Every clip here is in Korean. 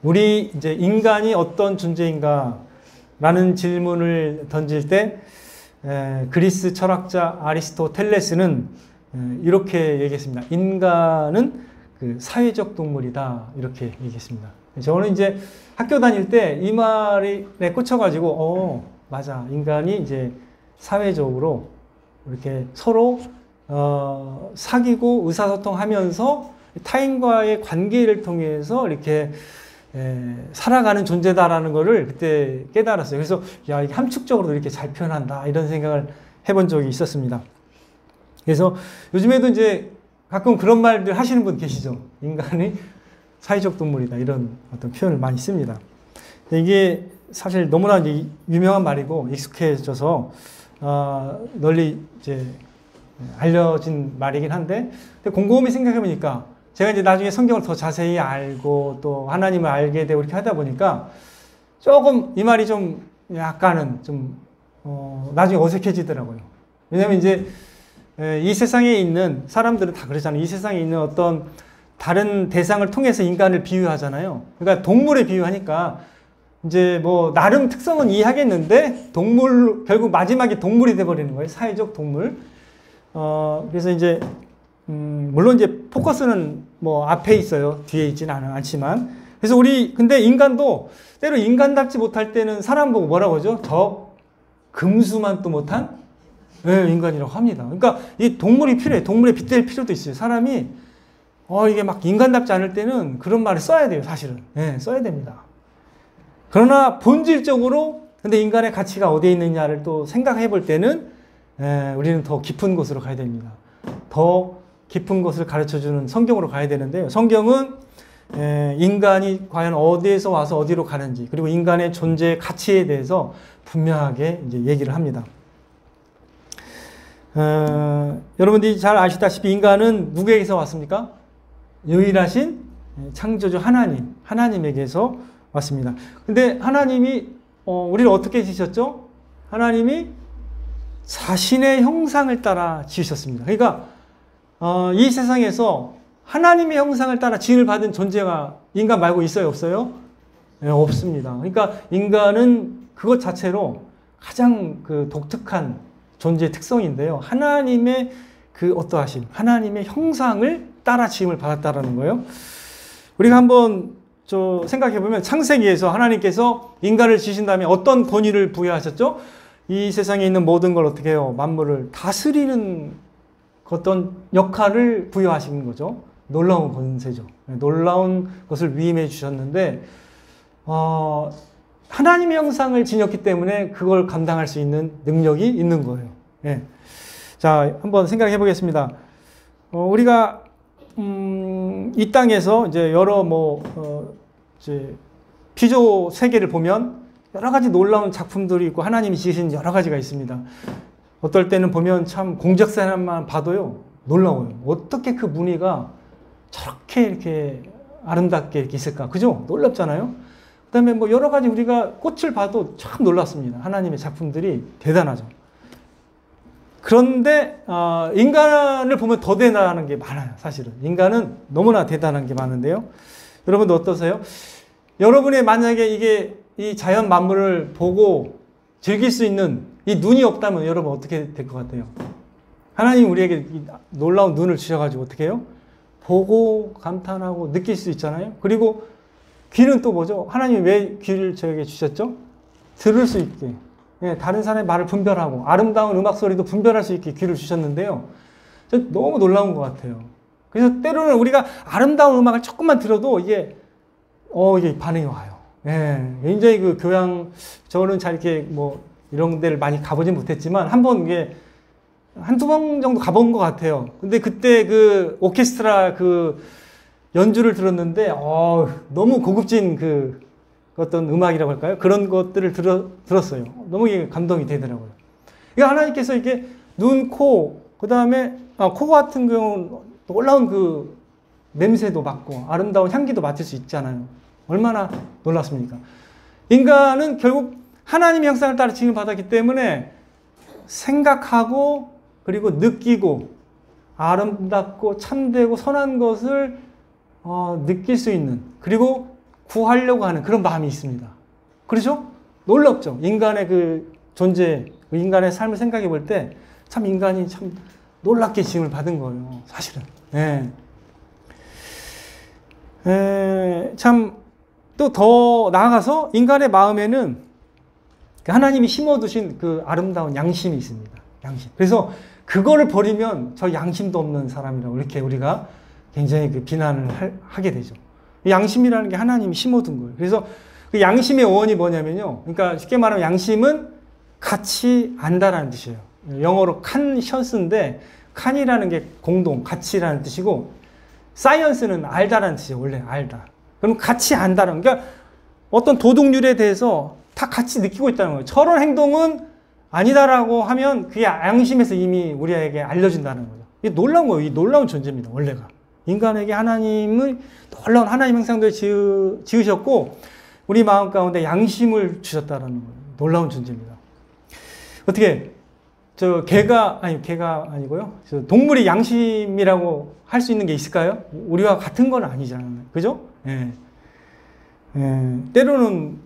우리 이제 인간이 어떤 존재인가 라는 질문을 던질 때 그리스 철학자 아리스토텔레스는 이렇게 얘기했습니다. 인간은 그 사회적 동물이다 이렇게 얘기했습니다. 저는 이제 학교 다닐 때 이 말에 꽂혀가지고 맞아, 인간이 이제 사회적으로 이렇게 서로 사귀고 의사소통하면서 타인과의 관계를 통해서 이렇게 살아가는 존재다라는 거를 그때 깨달았어요. 그래서 야, 이게 함축적으로 이렇게 잘 표현한다 이런 생각을 해본 적이 있었습니다. 그래서 요즘에도 이제 가끔 그런 말들 하시는 분 계시죠. 인간이 사회적 동물이다 이런 어떤 표현을 많이 씁니다. 이게 사실 너무나 이제 유명한 말이고 익숙해져서 널리 이제 알려진 말이긴 한데 곰곰이 생각해 보니까 제가 이제 나중에 성경을 더 자세히 알고 또 하나님을 알게 되고 이렇게 하다 보니까 조금 이 말이 좀 약간은 좀 나중에 어색해지더라고요. 왜냐면 이제 이 세상에 있는 사람들은 다 그러잖아요. 이 세상에 있는 어떤 다른 대상을 통해서 인간을 비유하잖아요. 그러니까 동물에 비유하니까 이제 뭐 나름 특성은 이해하겠는데 동물 결국 마지막에 동물이 돼버리는 거예요. 사회적 동물. 그래서 이제 물론 이제 포커스는 뭐 앞에 있어요. 뒤에 있지는 않지만. 그래서 근데 인간도 때로 인간답지 못할 때는 사람 보고 뭐라고 하죠? 저 금수만 또 못한 인간이라고 합니다. 그러니까 이 동물이 필요해. 동물에 빗댈 필요도 있어요. 사람이 이게 막 인간답지 않을 때는 그런 말을 써야 돼요. 사실은. 써야 됩니다. 그러나 본질적으로 근데 인간의 가치가 어디에 있느냐를 또 생각해 볼 때는 우리는 더 깊은 곳으로 가야 됩니다. 더 깊은 것을 가르쳐주는 성경으로 가야 되는데요. 성경은 인간이 과연 어디에서 와서 어디로 가는지 그리고 인간의 존재의 가치에 대해서 분명하게 이제 얘기를 합니다. 여러분들이 잘 아시다시피 인간은 누구에게서 왔습니까? 유일하신 창조주 하나님에게서 왔습니다. 근데 하나님이 우리를 어떻게 지으셨죠? 하나님이 자신의 형상을 따라 지으셨습니다. 그러니까 이 세상에서 하나님의 형상을 따라 지음을 받은 존재가 인간 말고 있어요? 없어요? 없습니다. 그러니까 인간은 그것 자체로 가장 그 독특한 존재의 특성인데요. 하나님의 그 어떠하심, 하나님의 형상을 따라 지음을 받았다라는 거예요. 우리가 한번 생각해 보면 창세기에서 하나님께서 인간을 지으신 다음에 어떤 권위를 부여하셨죠? 이 세상에 있는 모든 걸 어떻게 해요? 만물을 다스리는 어떤 역할을 부여하신 거죠. 놀라운 권세죠. 놀라운 것을 위임해 주셨는데 하나님의 형상을 지녔기 때문에 그걸 감당할 수 있는 능력이 있는 거예요. 자, 한번 생각해 보겠습니다. 우리가 이 땅에서 이제 여러 이제 피조 세계를 보면 여러 가지 놀라운 작품들이 있고 하나님이 지으신 여러 가지가 있습니다. 어떨 때는 보면 참 공작사만 봐도요 놀라워요. 어떻게 그 무늬가 저렇게 이렇게 아름답게 이렇게 있을까? 그죠? 놀랍잖아요. 그다음에 뭐 여러 가지 우리가 꽃을 봐도 참 놀랍습니다. 하나님의 작품들이 대단하죠. 그런데 인간을 보면 더 대단한 게 많아요. 사실은 인간은 너무나 대단한 게 많은데요. 여러분도 어떠세요? 여러분의 만약에 이 자연 만물을 보고 즐길 수 있는 이 눈이 없다면 여러분 어떻게 될 것 같아요? 하나님 우리에게 놀라운 눈을 주셔가지고 어떻게 해요? 보고 감탄하고 느낄 수 있잖아요. 그리고 귀는 또 뭐죠? 하나님이 왜 귀를 저에게 주셨죠? 들을 수 있게. 다른 사람의 말을 분별하고 아름다운 음악 소리도 분별할 수 있게 귀를 주셨는데요. 너무 놀라운 것 같아요. 그래서 때로는 우리가 아름다운 음악을 조금만 들어도 이게 반응이 와요. 굉장히 그 교양, 저는 잘 이렇게 뭐 이런 데를 많이 가보진 못했지만 한번 이게 한두 번 정도 가본 것 같아요. 근데 그때 그 오케스트라 그 연주를 들었는데 너무 고급진 그 어떤 음악이라고 할까요? 그런 것들을 들었어요. 너무 감동이 되더라고요. 그러니까 하나님께서 이렇게 눈, 코, 그 다음에 코 같은 경우는 놀라운 그 냄새도 맡고 아름다운 향기도 맡을 수 있잖아요. 얼마나 놀랐습니까? 인간은 결국 하나님의 형상을 따라 지음을 받았기 때문에 생각하고 그리고 느끼고 아름답고 참되고 선한 것을 느낄 수 있는, 그리고 구하려고 하는 그런 마음이 있습니다. 그렇죠? 놀랍죠? 인간의 그 존재, 인간의 삶을 생각해 볼 때 참 인간이 참 놀랍게 지음을 받은 거예요. 사실은. 참 또 더 나아가서 인간의 마음에는 하나님이 심어두신 그 아름다운 양심이 있습니다. 양심. 그래서 그거를 버리면 저 양심도 없는 사람이라고 이렇게 우리가 굉장히 그 비난을 하게 되죠. 양심이라는 게 하나님이 심어둔 거예요. 그래서 그 양심의 어원이 뭐냐면요. 그러니까 쉽게 말하면 양심은 같이 안다라는 뜻이에요. 영어로 칸셔스인데 칸이라는 게 공동, 같이라는 뜻이고 사이언스는 알다라는 뜻이에요. 원래 알다. 그럼 같이 안다라는 그러니까 어떤 도덕률에 대해서 다 같이 느끼고 있다는 거예요. 저런 행동은 아니다라고 하면 그게 양심에서 이미 우리에게 알려진다는 거죠. 이게 놀라운 거예요. 이 놀라운 존재입니다. 원래가. 인간에게 하나님을 놀라운 하나님 형상대로 지으셨고 우리 마음 가운데 양심을 주셨다는 거예요. 놀라운 존재입니다. 어떻게 개가 아니고요. 동물이 양심이라고 할 수 있는 게 있을까요? 우리와 같은 건 아니잖아요. 그죠? 때로는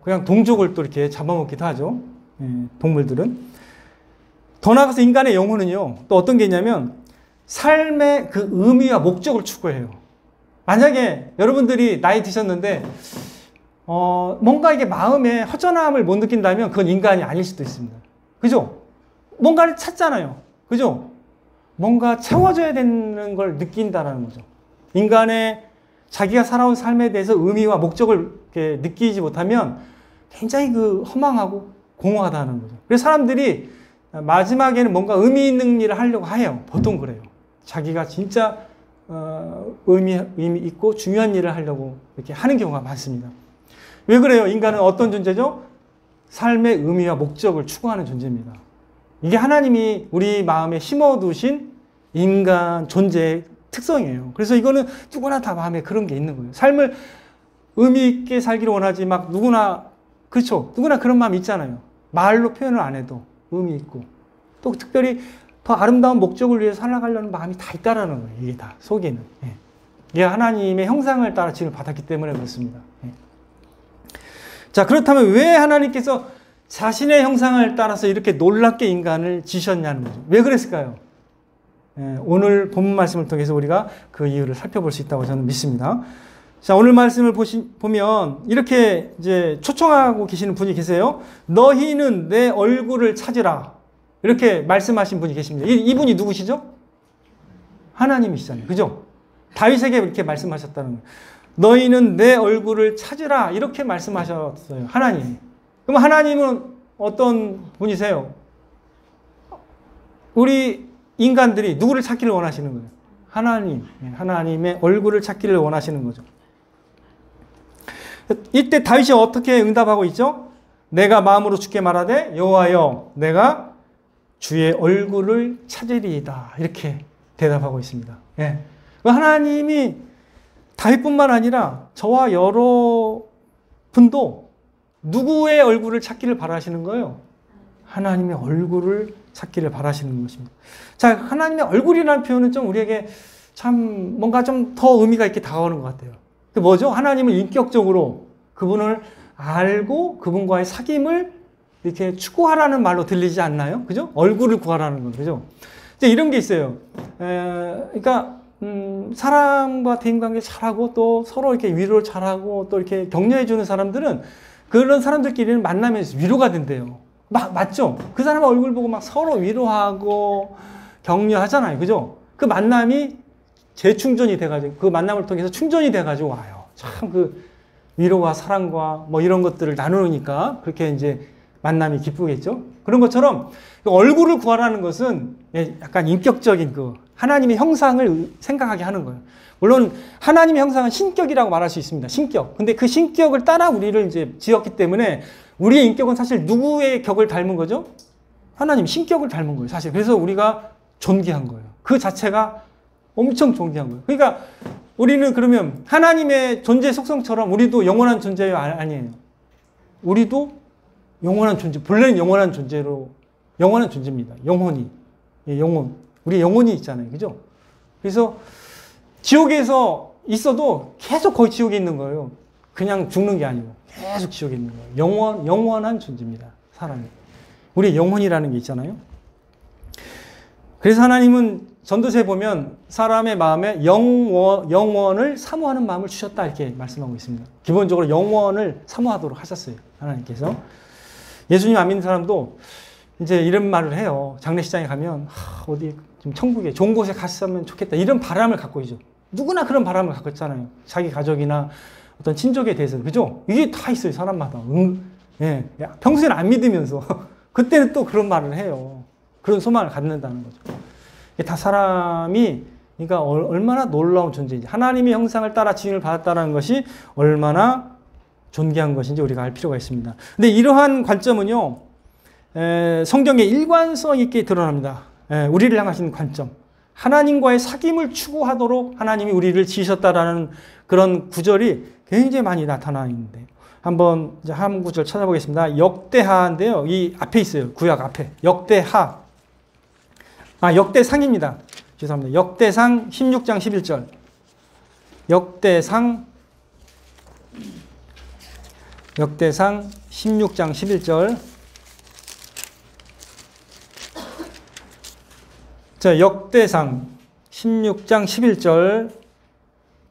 그냥 동족을 또 이렇게 잡아먹기도 하죠. 동물들은. 더 나아가서 인간의 영혼은요. 또 어떤 게 있냐면 삶의 그 의미와 목적을 추구해요. 만약에 여러분들이 나이 드셨는데 뭔가 이게 마음에 허전함을 못 느낀다면 그건 인간이 아닐 수도 있습니다. 그죠? 뭔가를 찾잖아요. 그죠? 뭔가 채워져야 되는 걸 느낀다라는 거죠. 인간의 자기가 살아온 삶에 대해서 의미와 목적을 이렇게 느끼지 못하면 굉장히 그 허망하고 공허하다는 거죠. 그래서 사람들이 마지막에는 뭔가 의미 있는 일을 하려고 해요. 보통 그래요. 자기가 진짜 의미 있고 중요한 일을 하려고 이렇게 하는 경우가 많습니다. 왜 그래요? 인간은 어떤 존재죠? 삶의 의미와 목적을 추구하는 존재입니다. 이게 하나님이 우리 마음에 심어두신 인간 존재의 특성이에요. 그래서 이거는 누구나 다 마음에 그런 게 있는 거예요. 삶을 의미 있게 살기를 원하지 막 누구나 그렇죠. 누구나 그런 마음이 있잖아요. 말로 표현을 안 해도 의미 있고 또 특별히 더 아름다운 목적을 위해 살아가려는 마음이 다 있다라는 거예요. 이게 다 속에는. 이게 하나님의 형상을 따라 지음을 받았기 때문에 그렇습니다. 자, 그렇다면 왜 하나님께서 자신의 형상을 따라서 이렇게 놀랍게 인간을 지으셨냐는 거죠. 왜 그랬을까요? 오늘 본문 말씀을 통해서 우리가 그 이유를 살펴볼 수 있다고 저는 믿습니다. 자, 오늘 말씀을 보면 이렇게 이제 초청하고 계시는 분이 계세요. 너희는 내 얼굴을 찾으라. 이렇게 말씀하신 분이 계십니다. 이분이 누구시죠? 하나님이시잖아요. 그죠? 다윗에게 이렇게 말씀하셨다는 거예요. 너희는 내 얼굴을 찾으라. 이렇게 말씀하셨어요. 하나님이. 그럼 하나님은 어떤 분이세요? 우리 인간들이 누구를 찾기를 원하시는 거예요? 하나님. 하나님의 얼굴을 찾기를 원하시는 거죠. 이때 다윗이 어떻게 응답하고 있죠? 내가 마음으로 주께 말하되 여호와여 내가 주의 얼굴을 찾으리이다. 이렇게 대답하고 있습니다. 하나님이 다윗뿐만 아니라 저와 여러 분도 누구의 얼굴을 찾기를 바라시는 거예요? 하나님의 얼굴을 찾기를 바라시는 것입니다. 자, 하나님의 얼굴이라는 표현은 좀 우리에게 참 뭔가 좀 더 의미가 있게 다가오는 것 같아요. 그 뭐죠? 하나님을 인격적으로 그분을 알고 그분과의 사귐을 이렇게 추구하라는 말로 들리지 않나요? 그죠? 얼굴을 구하라는 건, 그죠? 이제 이런 게 있어요. 그러니까, 사람과 대인관계 잘하고 또 서로 이렇게 위로를 잘하고 또 이렇게 격려해주는 사람들은 그런 사람들끼리는 만나면서 위로가 된대요. 맞죠? 그 사람 얼굴 보고 막 서로 위로하고 격려하잖아요. 그죠? 그 만남이 재충전이 돼가지고, 그 만남을 통해서 충전이 돼가지고 와요. 참 그 위로와 사랑과 뭐 이런 것들을 나누니까 그렇게 이제 만남이 기쁘겠죠? 그런 것처럼 얼굴을 구하라는 것은 약간 인격적인 그 하나님의 형상을 생각하게 하는 거예요. 물론 하나님의 형상은 신격이라고 말할 수 있습니다. 신격. 근데 그 신격을 따라 우리를 이제 지었기 때문에 우리의 인격은 사실 누구의 격을 닮은 거죠? 하나님 신격을 닮은 거예요. 사실. 그래서 우리가 존귀한 거예요. 그 자체가 엄청 존귀한 거예요. 그러니까 우리는 그러면 하나님의 존재 속성처럼 우리도 영원한 존재예요? 아니에요. 우리도 영원한 존재, 본래는 영원한 존재로, 영원한 존재입니다. 영혼이. 영혼. 우리 영혼이 있잖아요. 그죠? 그래서 지옥에서 있어도 계속 거기 지옥에 있는 거예요. 그냥 죽는 게 아니고 계속 지옥에 있는 거예요. 영원한 존재입니다. 사람이. 우리 영혼이라는 게 있잖아요. 그래서 하나님은 전도서에 보면 사람의 마음에 영원을 사모하는 마음을 주셨다 이렇게 말씀하고 있습니다. 기본적으로 영원을 사모하도록 하셨어요. 하나님께서. 예수님 안 믿는 사람도 이제 이런 말을 해요. 장례식장에 가면 어디 좀 천국에 좋은 곳에 갔으면 좋겠다 이런 바람을 갖고 있죠. 누구나 그런 바람을 갖고 있잖아요. 자기 가족이나 어떤 친족에 대해서. 그죠? 이게 다 있어요. 사람마다. 예. 평소에는 안 믿으면서 그때는 또 그런 말을 해요. 그런 소망을 갖는다는 거죠. 다 사람이 그러니까 얼마나 놀라운 존재인지, 하나님의 형상을 따라 지음을 받았다는 것이 얼마나 존귀한 것인지 우리가 알 필요가 있습니다. 근데 이러한 관점은요, 성경에 일관성 있게 드러납니다. 우리를 향하신 관점. 하나님과의 사귐을 추구하도록 하나님이 우리를 지으셨다라는 그런 구절이 굉장히 많이 나타나 있는데, 한번 이제 한 구절 찾아보겠습니다. 역대하인데요. 이 앞에 있어요. 구약 앞에. 역대하. 역대상입니다. 죄송합니다. 역대상 16장 11절. 역대상 16장 11절. 자, 역대상 16장 11절.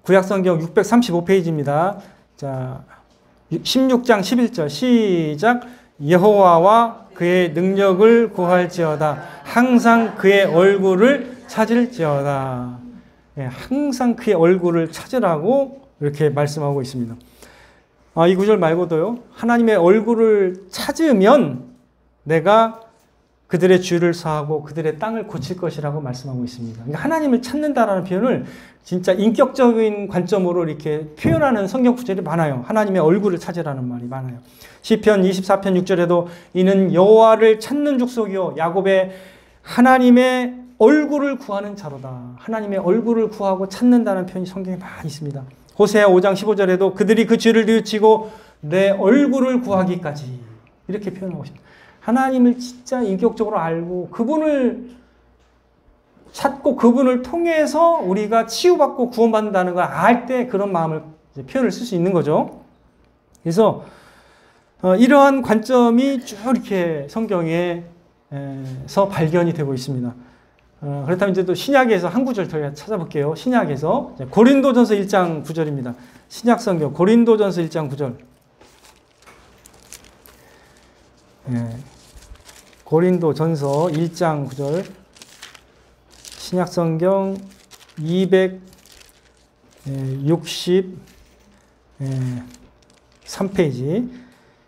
구약성경 635페이지입니다. 자, 16장 11절 시작. 여호와와 그의 능력을 구할지어다. 항상 그의 얼굴을 찾을지어다. 항상 그의 얼굴을 찾으라고 이렇게 말씀하고 있습니다. 이 구절 말고도요, 하나님의 얼굴을 찾으면 내가 그들의 죄를 사하고 그들의 땅을 고칠 것이라고 말씀하고 있습니다. 그러니까 하나님을 찾는다라는 표현을 진짜 인격적인 관점으로 이렇게 표현하는 성경 구절이 많아요. 하나님의 얼굴을 찾으라는 말이 많아요. 시편 24편 6절에도 이는 여호와를 찾는 족속이요 야곱의 하나님의 얼굴을 구하는 자로다. 하나님의 얼굴을 구하고 찾는다는 표현이 성경에 많이 있습니다. 호세아 5장 15절에도 그들이 그 죄를 뉘우치고 내 얼굴을 구하기까지 이렇게 표현하고 있습니다. 하나님을 진짜 인격적으로 알고 그분을 찾고 그분을 통해서 우리가 치유받고 구원받는다는 걸 알 때 그런 마음을 표현을 쓸 수 있는 거죠. 그래서 이러한 관점이 쭉 이렇게 성경에서 발견이 되고 있습니다. 그렇다면 이제 또 신약에서 한 구절 저희가 찾아볼게요. 신약에서 고린도전서 1장 9절입니다. 신약 성경 고린도전서 1장 9절. 고린도전서 1장 9절. 신약 성경 263페이지.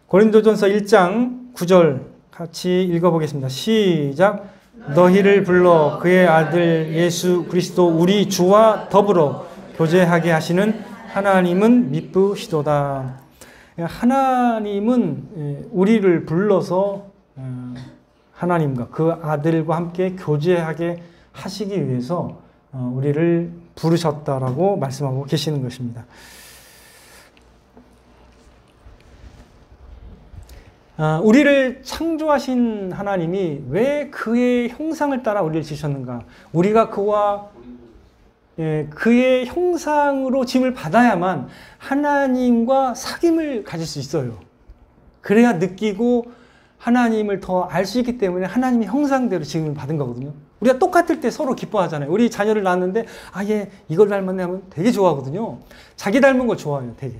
고린도전서 1장 9절 같이 읽어보겠습니다. 시작. 너희를 불러 그의 아들 예수 그리스도 우리 주와 더불어 교제하게 하시는 하나님은 미쁘시도다. 하나님은 우리를 불러서 하나님과 그 아들과 함께 교제하게 하시기 위해서 우리를 부르셨다라고 말씀하고 계시는 것입니다. 우리를 창조하신 하나님이 왜 그의 형상을 따라 우리를 지으셨는가? 우리가 그와 그의 형상으로 지음을 받아야만 하나님과 사귐을 가질 수 있어요. 그래야 느끼고 하나님을 더 알 수 있기 때문에 하나님의 형상대로 지음을 받은 거거든요. 우리가 똑같을 때 서로 기뻐하잖아요. 우리 자녀를 낳았는데 얘 이걸 닮았네 하면 되게 좋아하거든요. 자기 닮은 거 좋아해요. 되게.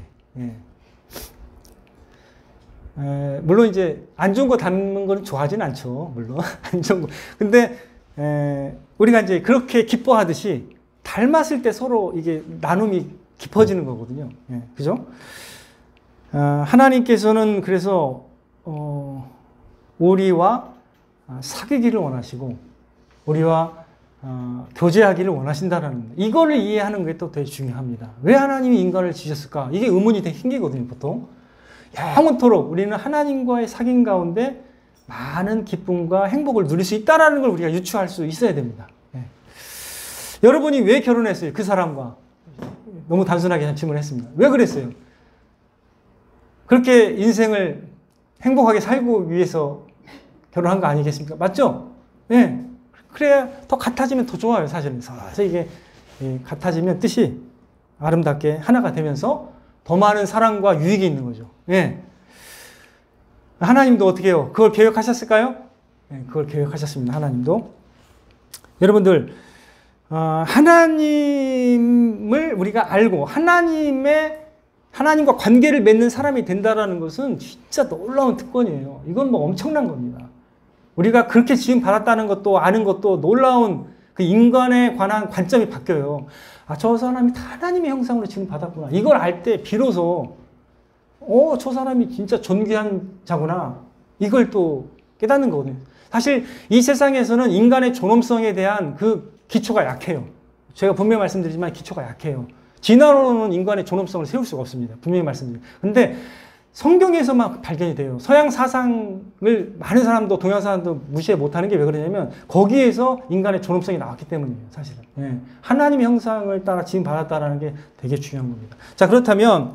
물론 이제 안 좋은 거 닮은 거는 좋아하진 않죠. 물론 안 좋은 거. 근데 우리가 이제 그렇게 기뻐하듯이 닮았을 때 서로 이게 나눔이 깊어지는 거거든요. 그죠? 하나님께서는 그래서 우리와 사귀기를 원하시고 우리와 교제하기를 원하신다라는 이거를 이해하는 게 또 되게 중요합니다. 왜 하나님이 인간을 지으셨을까? 이게 의문이 되게 생기거든요. 보통 영원토록 우리는 하나님과의 사귐 가운데 많은 기쁨과 행복을 누릴 수 있다는 걸 우리가 유추할 수 있어야 됩니다. 여러분이 왜 결혼했어요? 그 사람과. 너무 단순하게 질문했습니다. 왜 그랬어요? 그렇게 인생을 행복하게 살고 위해서 결혼한 거 아니겠습니까? 맞죠? 네. 그래야 더 같아지면 더 좋아요, 사실은. 그래서 이게 같아지면 뜻이 아름답게 하나가 되면서 더 많은 사랑과 유익이 있는 거죠. 예. 하나님도 어떻게 해요? 그걸 계획하셨을까요? 예, 그걸 계획하셨습니다. 하나님도. 여러분들, 하나님을 우리가 알고 하나님과 관계를 맺는 사람이 된다라는 것은 진짜 놀라운 특권이에요. 이건 뭐 엄청난 겁니다. 우리가 그렇게 지금 받았다는 것도 아는 것도 놀라운 그 인간에 관한 관점이 바뀌어요. 아, 저 사람이 다 하나님의 형상으로 지금 받았구나. 이걸 알 때 비로소 저 사람이 진짜 존귀한 자구나. 이걸 또 깨닫는 거거든요. 사실 이 세상에서는 인간의 존엄성에 대한 그 기초가 약해요. 제가 분명히 말씀드리지만 기초가 약해요. 진화론은 인간의 존엄성을 세울 수가 없습니다. 분명히 말씀드립니다. 근데 성경에서만 발견이 돼요. 서양 사상을 많은 사람도 동양 사람도 무시해 못하는 게 왜 그러냐면 거기에서 인간의 존엄성이 나왔기 때문이에요. 사실은. 예. 하나님의 형상을 따라 지금 받았다는 게 되게 중요한 겁니다. 자, 그렇다면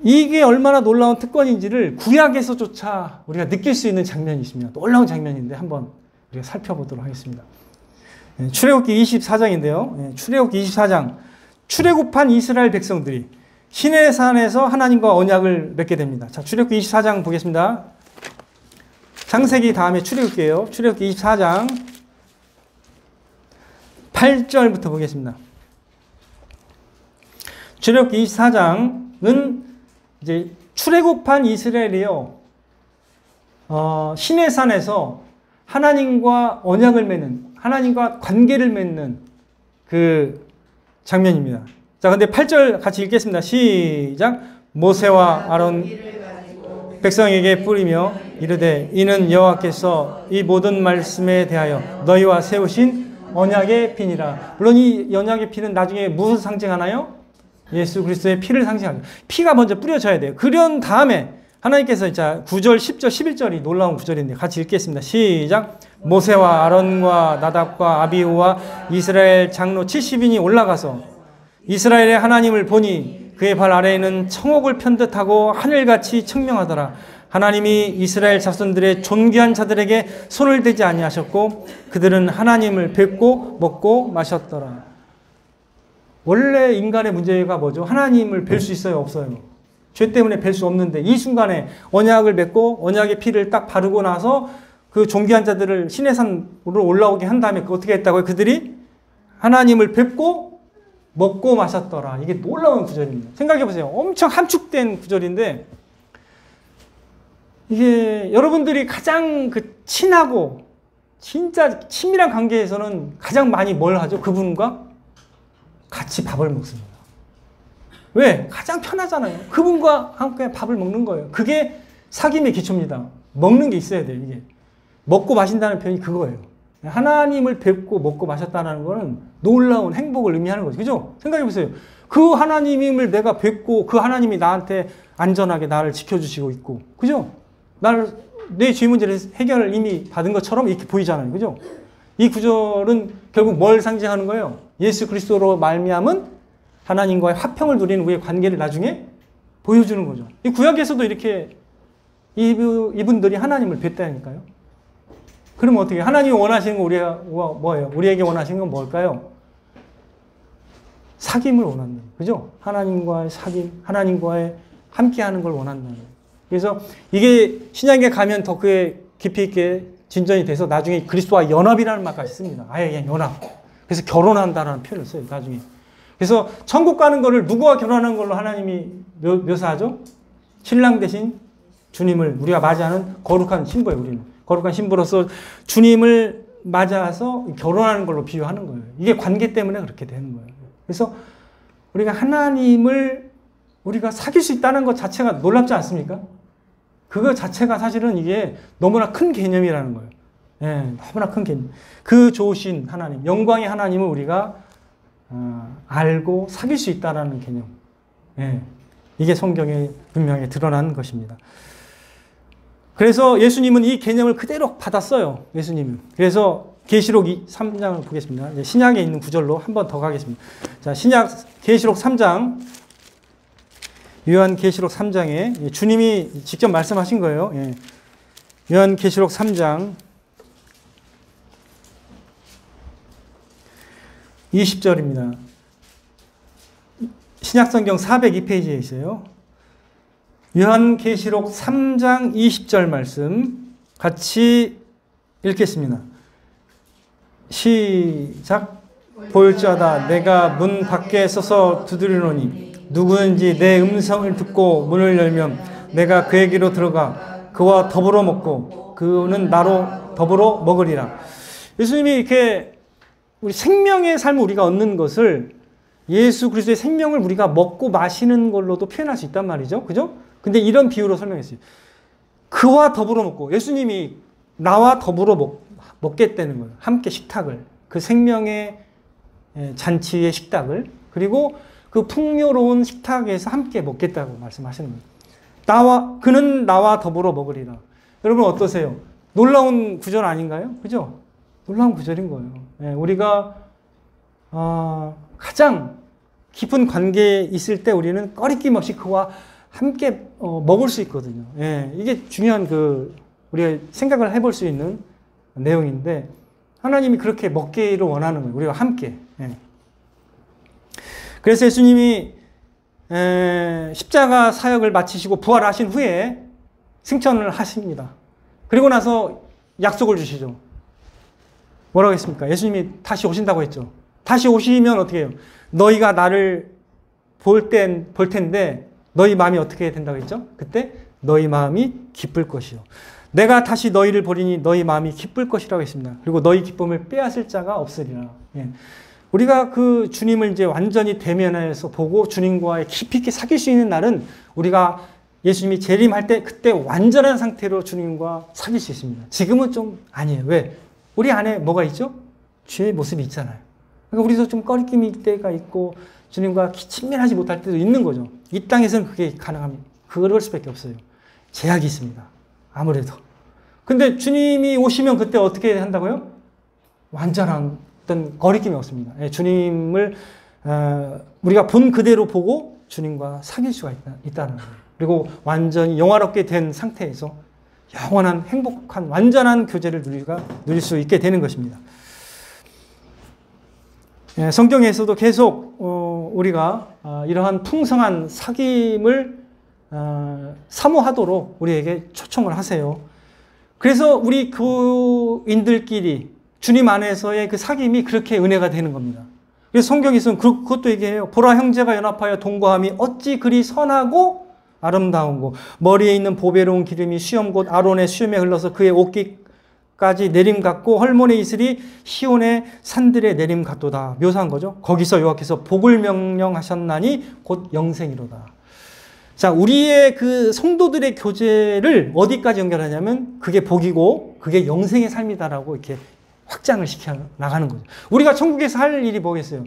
이게 얼마나 놀라운 특권인지를 구약에서조차 우리가 느낄 수 있는 장면이 있습니다. 놀라운 장면인데 한번 우리가 살펴보도록 하겠습니다. 예, 출애굽기 24장인데요. 예, 출애굽기 24장. 출애굽한 이스라엘 백성들이 시내산에서 하나님과 언약을 맺게 됩니다. 자, 출애굽기 24장 보겠습니다. 창세기 다음에 출애굽기예요. 출애굽기 24장 8절부터 보겠습니다. 출애굽기 24장은 이제 출애굽한 이스라엘이요. 시내산에서 하나님과 언약을 맺는, 하나님과 관계를 맺는 그 장면입니다. 자, 근데 8절 같이 읽겠습니다. 시작. 모세와 아론 백성에게 뿌리며 이르되 이는 여호와께서 이 모든 말씀에 대하여 너희와 세우신 언약의 피니라. 물론 이 언약의 피는 나중에 무엇을 상징하나요? 예수 그리스도의 피를 상징하죠. 피가 먼저 뿌려져야 돼요. 그런 다음에 하나님께서 자 9절, 10절, 11절이 놀라운 구절인데 같이 읽겠습니다. 시작. 모세와 아론과 나답과 아비후와 이스라엘 장로 70인이 올라가서 이스라엘의 하나님을 보니 그의 발 아래에는 청옥을 편듯하고 하늘같이 청명하더라. 하나님이 이스라엘 자손들의 존귀한 자들에게 손을 대지 아니하셨고 그들은 하나님을 뵙고 먹고 마셨더라. 원래 인간의 문제가 뭐죠? 하나님을 뵐 수 있어요? 없어요? 죄 때문에 뵐 수 없는데 이 순간에 언약을 맺고 언약의 피를 딱 바르고 나서 그 존귀한 자들을 시내산으로 올라오게 한 다음에 어떻게 했다고요? 그들이 하나님을 뵙고 먹고 마셨더라. 이게 놀라운 구절입니다. 생각해 보세요. 엄청 함축된 구절인데 이게 여러분들이 가장 그 친하고 진짜 친밀한 관계에서는 가장 많이 뭘 하죠? 그분과 같이 밥을 먹습니다. 왜? 가장 편하잖아요. 그분과 함께 밥을 먹는 거예요. 그게 사귐의 기초입니다. 먹는 게 있어야 돼요. 이게 먹고 마신다는 표현이 그거예요. 하나님을 뵙고 먹고 마셨다는 거는 놀라운 행복을 의미하는 거죠. 그죠? 생각해 보세요. 그 하나님을 내가 뵙고 그 하나님이 나한테 안전하게 나를 지켜주시고 있고, 그죠? 내 죄 문제를 해결을 이미 받은 것처럼 이렇게 보이잖아요. 그죠? 이 구절은 결국 뭘 상징하는 거예요? 예수 그리스도로 말미암은 하나님과의 화평을 누리는 우리의 관계를 나중에 보여주는 거죠. 이 구약에서도 이렇게 이분들이 하나님을 뵀다니까요. 그러면 어떻게 하나님이 원하시는 거 우리가 뭐예요? 우리에게 원하시는 건 뭘까요? 사귐을 원한다. 그죠? 하나님과의 사귐, 하나님과의 함께하는 걸 원한다. 그래서 이게 신약에 가면 더 그에 깊이 있게 진전이 돼서 나중에 그리스도와 연합이라는 말까지 씁니다. 아예 그냥 연합. 그래서 결혼한다라는 표현을 써요. 나중에. 그래서 천국 가는 거를 누구와 결혼하는 걸로 하나님이 묘사하죠? 신랑 대신 주님을 우리가 맞이하는 거룩한 신부예요. 우리는. 거룩한 신부로서 주님을 맞아서 결혼하는 걸로 비유하는 거예요. 이게 관계 때문에 그렇게 되는 거예요. 그래서 우리가 하나님을 우리가 사귈 수 있다는 것 자체가 놀랍지 않습니까? 그거 자체가 사실은 이게 너무나 큰 개념이라는 거예요. 예, 너무나 큰 개념. 그 좋으신 하나님, 영광의 하나님을 우리가 알고 사귈 수 있다는 개념. 예, 이게 성경에 분명히 드러난 것입니다. 그래서 예수님은 이 개념을 그대로 받았어요. 예수님은. 그래서 계시록 3장을 보겠습니다. 신약에 있는 구절로 한 번 더 가겠습니다. 자, 계시록 3장. 요한 계시록 3장에 주님이 직접 말씀하신 거예요. 예. 요한 계시록 3장 20절입니다. 신약성경 402페이지에 있어요. 요한계시록 3장 20절 말씀 같이 읽겠습니다. 시작. 볼지어다 내가 문 밖에 서서 두드리노니 누구든지 내 음성을 듣고 문을 열면 내가 그에게로 들어가 그와 더불어 먹고 그는 나로 더불어 먹으리라. 예수님이 이렇게 우리 생명의 삶을 우리가 얻는 것을 예수 그리스도의 생명을 우리가 먹고 마시는 걸로도 표현할 수 있단 말이죠. 그죠? 근데 이런 비유로 설명했어요. 그와 더불어 먹고, 예수님이 나와 더불어 먹겠다는 거예요. 함께 식탁을. 그 생명의 잔치의 식탁을. 그리고 그 풍요로운 식탁에서 함께 먹겠다고 말씀하시는 거예요. 그는 나와 더불어 먹으리라. 여러분 어떠세요? 놀라운 구절 아닌가요? 그죠? 놀라운 구절인 거예요. 우리가 가장 깊은 관계에 있을 때 우리는 꺼리낌 없이 그와 함께 먹을 수 있거든요. 이게 중요한 우리가 생각을 해볼 수 있는 내용인데 하나님이 그렇게 먹기를 원하는 거예요. 우리가 함께. 그래서 예수님이 십자가 사역을 마치시고 부활하신 후에 승천을 하십니다. 그리고 나서 약속을 주시죠. 뭐라고 했습니까? 예수님이 다시 오신다고 했죠. 다시 오시면 어떻게 해요? 너희가 나를 볼 텐데 너희 마음이 어떻게 된다고 했죠? 그때 너희 마음이 기쁠 것이요. 내가 다시 너희를 보리니 너희 마음이 기쁠 것이라고 했습니다. 그리고 너희 기쁨을 빼앗을 자가 없으리라. 우리가 그 주님을 이제 완전히 대면해서 보고 주님과 깊이 있게 사귈 수 있는 날은 우리가 예수님이 재림할 때 그때 완전한 상태로 주님과 사귈 수 있습니다. 지금은 좀 아니에요. 왜? 우리 안에 뭐가 있죠? 죄의 모습이 있잖아요. 그러니까 우리도 좀 꺼리낌일 때가 있고 주님과 친밀하지 못할 때도 있는 거죠. 이 땅에서는 그게 가능합니다. 그럴 수밖에 없어요. 제약이 있습니다. 아무래도. 근데 주님이 오시면 그때 어떻게 한다고요? 완전한 어떤 거리낌이 없습니다. 주님을 우리가 본 그대로 보고 주님과 사귈 수가 있다는 거예요. 그리고 완전히 영화롭게 된 상태에서 영원한 행복한 완전한 교제를 누릴 수 있게 되는 것입니다. 성경에서도 계속 우리가 이러한 풍성한 사귐을 사모하도록 우리에게 초청을 하세요. 그래서 우리 교인들끼리 주님 안에서의 그 사귐이 그렇게 은혜가 되는 겁니다. 그래서 성경에서는 그것도 얘기해요. 보라 형제가 연합하여 동거함이 어찌 그리 선하고 아름다운고 머리에 있는 보배로운 기름이 수염 곧 아론의 수염에 흘러서 그의 옷깃까지 내림 같고 헐몬의 이슬이 시온의 산들의 내림 같도다. 묘사한 거죠. 거기서 여호와께서 복을 명령하셨나니 곧 영생이로다. 자, 우리의 그 성도들의 교제를 어디까지 연결하냐면 그게 복이고 그게 영생의 삶이다라고 이렇게 확장을 시켜 나가는 거죠. 우리가 천국에서 할 일이 뭐겠어요?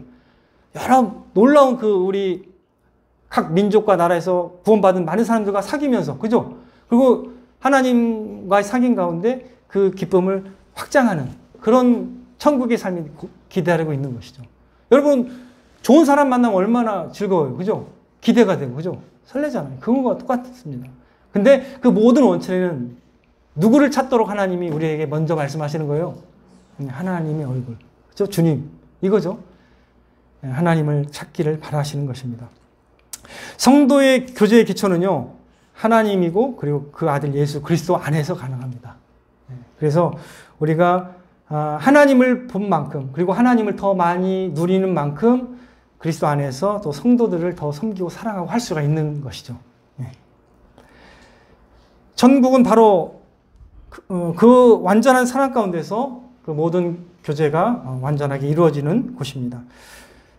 여러 놀라운 우리 각 민족과 나라에서 구원받은 많은 사람들과 사귀면서, 그죠? 그리고 하나님과의 사귐 가운데 그 기쁨을 확장하는 그런 천국의 삶이 기다리고 있는 것이죠. 여러분, 좋은 사람 만나면 얼마나 즐거워요. 그죠? 기대가 되고, 그죠? 설레잖아요. 그거와 똑같습니다. 근데 그 모든 원천에는 누구를 찾도록 하나님이 우리에게 먼저 말씀하시는 거예요? 하나님의 얼굴. 그죠? 주님. 이거죠? 하나님을 찾기를 바라시는 것입니다. 성도의 교제의 기초는요, 하나님이고, 그리고 그 아들 예수 그리스도 안에서 가능합니다. 그래서 우리가 하나님을 본 만큼, 그리고 하나님을 더 많이 누리는 만큼 그리스도 안에서 또 성도들을 더 섬기고 사랑하고 할 수가 있는 것이죠. 천국은 바로 그 완전한 사랑 가운데서 그 모든 교제가 완전하게 이루어지는 곳입니다.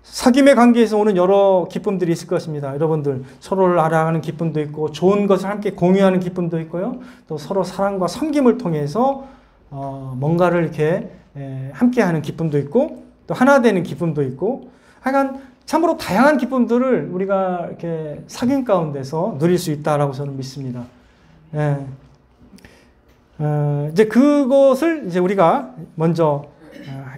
사귐의 관계에서 오는 여러 기쁨들이 있을 것입니다. 여러분들 서로를 알아가는 기쁨도 있고 좋은 것을 함께 공유하는 기쁨도 있고요. 또 서로 사랑과 섬김을 통해서 뭔가를 이렇게 함께하는 기쁨도 있고 또 하나 되는 기쁨도 있고 하여간 참으로 다양한 기쁨들을 우리가 이렇게 사귐 가운데서 누릴 수 있다라고 저는 믿습니다. 이제 그것을 이제 우리가 먼저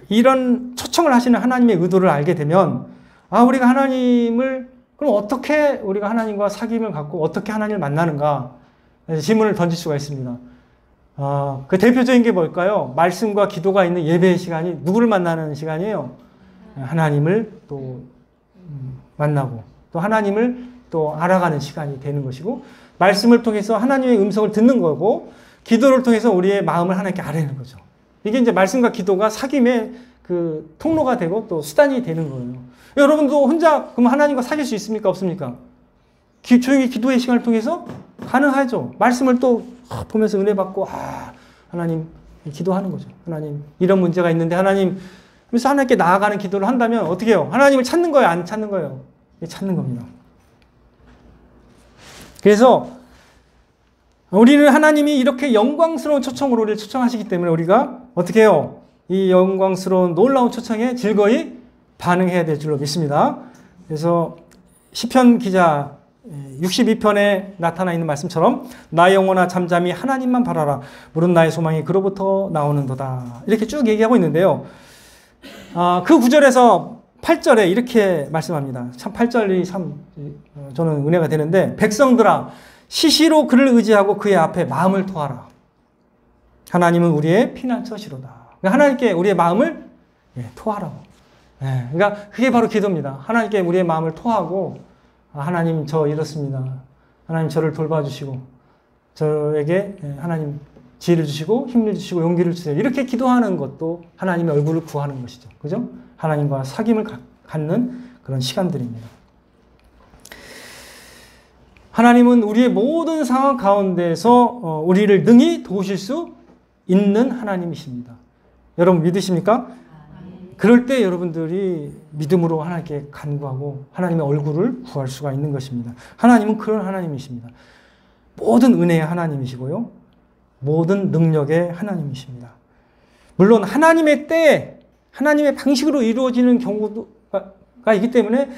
이런 초청을 하시는 하나님의 의도를 알게 되면 우리가 하나님을 그럼 어떻게 우리가 하나님과 사귐을 갖고 어떻게 하나님을 만나는가 질문을 던질 수가 있습니다. 그 대표적인 게 뭘까요? 말씀과 기도가 있는 예배의 시간이 누구를 만나는 시간이에요? 하나님을 또 만나고 또 하나님을 또 알아가는 시간이 되는 것이고, 말씀을 통해서 하나님의 음성을 듣는 거고, 기도를 통해서 우리의 마음을 하나님께 아뢰는 거죠. 이게 이제 말씀과 기도가 사귐의 그 통로가 되고 또 수단이 되는 거예요. 여러분도 혼자 그럼 하나님과 사귈 수 있습니까? 없습니까? 조용히 기도의 시간을 통해서 가능하죠. 말씀을 또 보면서 은혜 받고, 하나님 기도하는 거죠. 하나님 이런 문제가 있는데 하나님, 그래서 하나님께 나아가는 기도를 한다면 어떻게 해요? 하나님을 찾는 거예요? 안 찾는 거예요? 찾는 겁니다. 그래서 우리는 하나님이 이렇게 영광스러운 초청으로 우리를 초청하시기 때문에 우리가 어떻게 해요? 이 영광스러운 놀라운 초청에 즐거이 반응해야 될 줄로 믿습니다. 그래서 시편 기자 62편에 나타나 있는 말씀처럼 나의 영혼아 잠잠히 하나님만 바라라. 물은 나의 소망이 그로부터 나오는도다. 이렇게 쭉 얘기하고 있는데요. 그 구절에서 8절에 이렇게 말씀합니다. 참 8절이 참 저는 은혜가 되는데, 백성들아 시시로 그를 의지하고 그의 앞에 마음을 토하라. 하나님은 우리의 피난처시로다. 그러니까 하나님께 우리의 마음을 토하라고. 그러니까 그게 바로 기도입니다. 하나님께 우리의 마음을 토하고, 하나님 저 이렇습니다. 하나님 저를 돌봐주시고 저에게 하나님 지혜를 주시고 힘을 주시고 용기를 주세요. 이렇게 기도하는 것도 하나님의 얼굴을 구하는 것이죠. 그죠? 하나님과 사귐을 갖는 그런 시간들입니다. 하나님은 우리의 모든 상황 가운데서 우리를 능히 도우실 수 있는 하나님이십니다. 여러분 믿으십니까? 그럴 때 여러분들이 믿음으로 하나님께 간구하고 하나님의 얼굴을 구할 수가 있는 것입니다. 하나님은 그런 하나님이십니다. 모든 은혜의 하나님이시고요. 모든 능력의 하나님이십니다. 물론 하나님의 때에 하나님의 방식으로 이루어지는 경우가 있기 때문에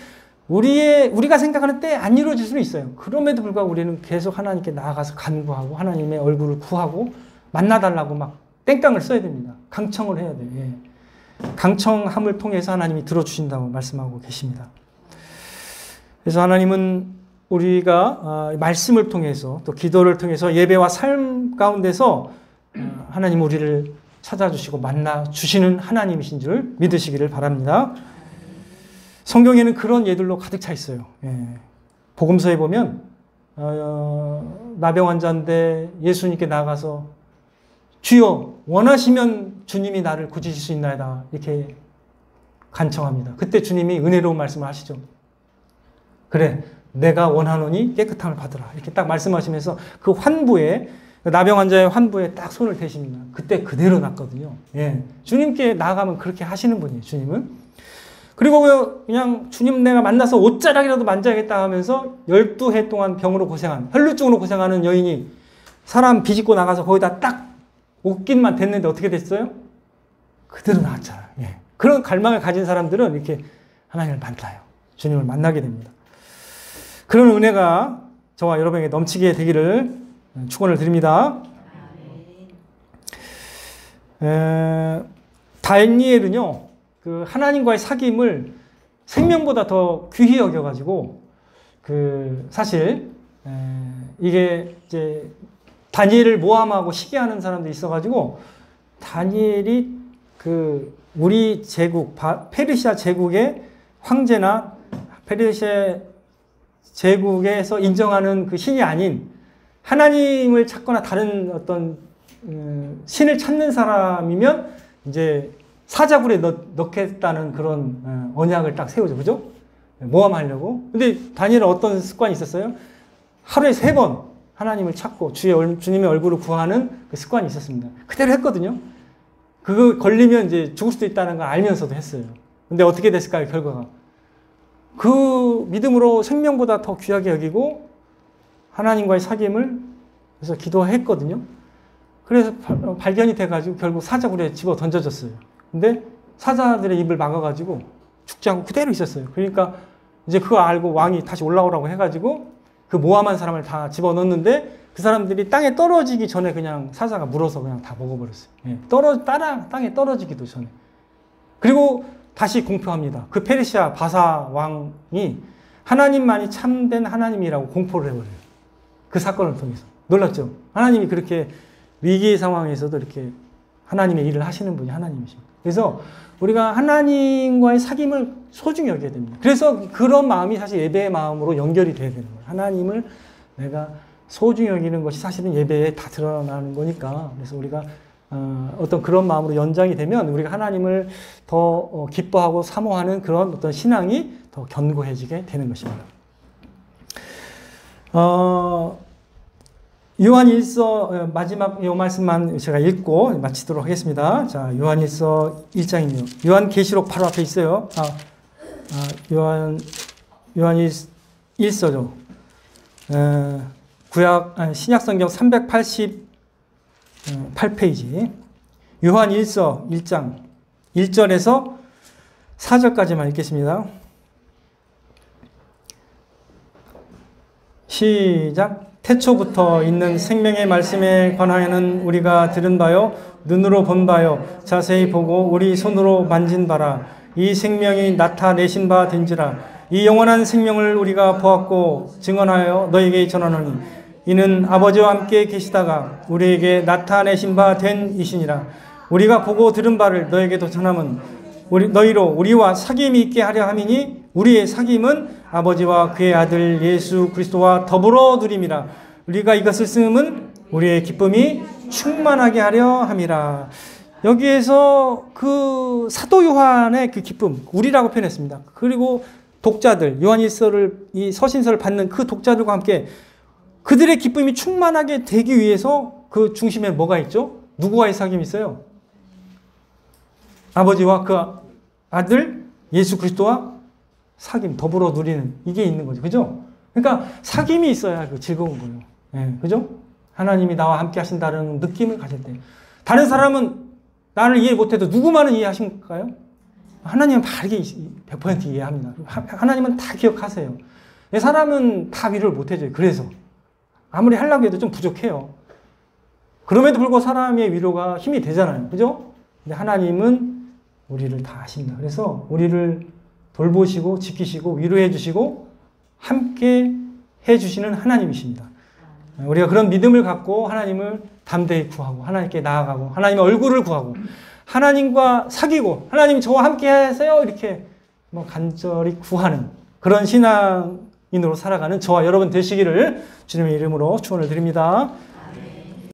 우리가 생각하는 때에 안 이루어질 수는 있어요. 그럼에도 불구하고 우리는 계속 하나님께 나아가서 간구하고 하나님의 얼굴을 구하고 만나달라고 막 땡깡을 써야 됩니다. 강청을 해야 돼요. 강청함을 통해서 하나님이 들어주신다고 말씀하고 계십니다. 그래서 하나님은 우리가 말씀을 통해서 또 기도를 통해서 예배와 삶 가운데서 하나님 우리를 찾아주시고 만나주시는 하나님이신 줄 믿으시기를 바랍니다. 성경에는 그런 예들로 가득 차 있어요. 복음서에 보면 나병 환자인데 예수님께 나가서 주여 원하시면 주님이 나를 고치실 수 있나이다 이렇게 간청합니다. 그때 주님이 은혜로운 말씀을 하시죠. 그래 내가 원하노니 깨끗함을 받으라 이렇게 딱 말씀하시면서 그 환부에, 나병 환자의 환부에 딱 손을 대십니다. 그때 그대로 낫거든요. 주님께 나아가면 그렇게 하시는 분이에요. 주님은. 그리고 그냥 주님 내가 만나서 옷자락이라도 만져야겠다 하면서 12해 동안 병으로 고생한, 혈루증으로 고생하는 여인이 사람 비집고 나가서 거기다 딱 옷깃만 댔는데 어떻게 됐어요? 그대로 나왔잖아요. 그런 갈망을 가진 사람들은 이렇게 하나님을 만나요. 주님을 만나게 됩니다. 그런 은혜가 저와 여러분에게 넘치게 되기를 축원을 드립니다. 다니엘은요, 그 하나님과의 사귐을 생명보다 더 귀히 여겨가지고, 사실, 이게 이제 다니엘을 모함하고 시기하는 사람도 있어가지고, 다니엘이 우리 제국, 페르시아 제국의 황제나 페르시아 제국에서 인정하는 그 신이 아닌 하나님을 찾거나 다른 어떤 신을 찾는 사람이면 이제 사자굴에 넣겠다는 그런 언약을 딱 세우죠. 그죠? 모함하려고. 근데 다니엘은 어떤 습관이 있었어요? 하루에 3번 하나님을 찾고 주님의 얼굴을 구하는 그 습관이 있었습니다. 그대로 했거든요. 그거 걸리면 이제 죽을 수도 있다는 걸 알면서도 했어요. 근데 어떻게 됐을까요, 결과가? 그 믿음으로 생명보다 더 귀하게 여기고 하나님과의 사귐을 그래서 기도했거든요. 그래서 발견이 돼가지고 결국 사자굴에 집어 던져졌어요. 근데 사자들의 입을 막아가지고 죽지 않고 그대로 있었어요. 그러니까 이제 그거 알고 왕이 다시 올라오라고 해가지고 그 모함한 사람을 다 집어넣었는데 그 사람들이 땅에 떨어지기 전에 그냥 사자가 물어서 그냥 다 먹어버렸어요. 땅에 떨어지기도 전에. 그리고 다시 공표합니다. 그 페르시아 바사 왕이 하나님만이 참된 하나님이라고 공포를 해버려요. 그 사건을 통해서. 놀랐죠? 하나님이 그렇게 위기의 상황에서도 이렇게 하나님의 일을 하시는 분이 하나님이십니다. 그래서 우리가 하나님과의 사귐을 소중히 여겨야 됩니다. 그래서 그런 마음이 사실 예배의 마음으로 연결이 돼야 되는 거예요. 하나님을 내가 소중히 여기는 것이 사실은 예배에 다 드러나는 거니까. 그래서 우리가 어떤 그런 마음으로 연장이 되면 우리가 하나님을 더 기뻐하고 사모하는 그런 어떤 신앙이 더 견고해지게 되는 것입니다. 요한일서 마지막 요 말씀만 제가 읽고 마치도록 하겠습니다. 자, 요한일서 1장입니다. 요한계시록 바로 앞에 있어요. 요한일서죠. 신약성경 388페이지. 요한일서 1장 1절에서 4절까지만 읽겠습니다. 시작. 태초부터 있는 생명의 말씀에 관하여는 우리가 들은 바요, 눈으로 본 바요, 자세히 보고 우리 손으로 만진 바라. 이 생명이 나타내신 바 된지라. 이 영원한 생명을 우리가 보았고 증언하여 너에게 전하노니 이는 아버지와 함께 계시다가 우리에게 나타내신 바 된 이시니라. 우리가 보고 들은 바를 너에게도 전함은 너희로 우리와 사귐이 있게 하려 함이니 우리의 사귐은 아버지와 그의 아들 예수 그리스도와 더불어 누림이라. 우리가 이것을 쓰면 우리의 기쁨이 충만하게 하려 함이라. 여기에서 그 사도 요한의 그 기쁨, 우리라고 표현했습니다. 그리고 독자들, 요한일서를, 이 서신서를 받는 그 독자들과 함께 그들의 기쁨이 충만하게 되기 위해서 그 중심에 뭐가 있죠? 누구와의 사귐이 있어요? 아버지와 그 아들 예수 그리스도와 사귐, 더불어 누리는 이게 있는 거죠. 그죠? 그러니까 사귐이 있어야 그 즐거운 거예요. 네, 그죠? 하나님이 나와 함께 하신다는 느낌을 가질 때. 다른 사람은 나를 이해 못해도 누구만은 이해하실까요? 하나님은 바르게 100% 이해합니다. 하나님은 다 기억하세요. 사람은 다 위로를 못해줘요. 그래서 아무리 하려고 해도 좀 부족해요. 그럼에도 불구하고 사람의 위로가 힘이 되잖아요. 그죠? 근데 하나님은 우리를 다 아십니다. 그래서 우리를 돌보시고 지키시고 위로해 주시고 함께 해주시는 하나님이십니다. 우리가 그런 믿음을 갖고 하나님을 담대히 구하고 하나님께 나아가고 하나님의 얼굴을 구하고 하나님과 사귀고 하나님 저와 함께 하세요 이렇게 간절히 구하는 그런 신앙인으로 살아가는 저와 여러분 되시기를 주님의 이름으로 축원을 드립니다.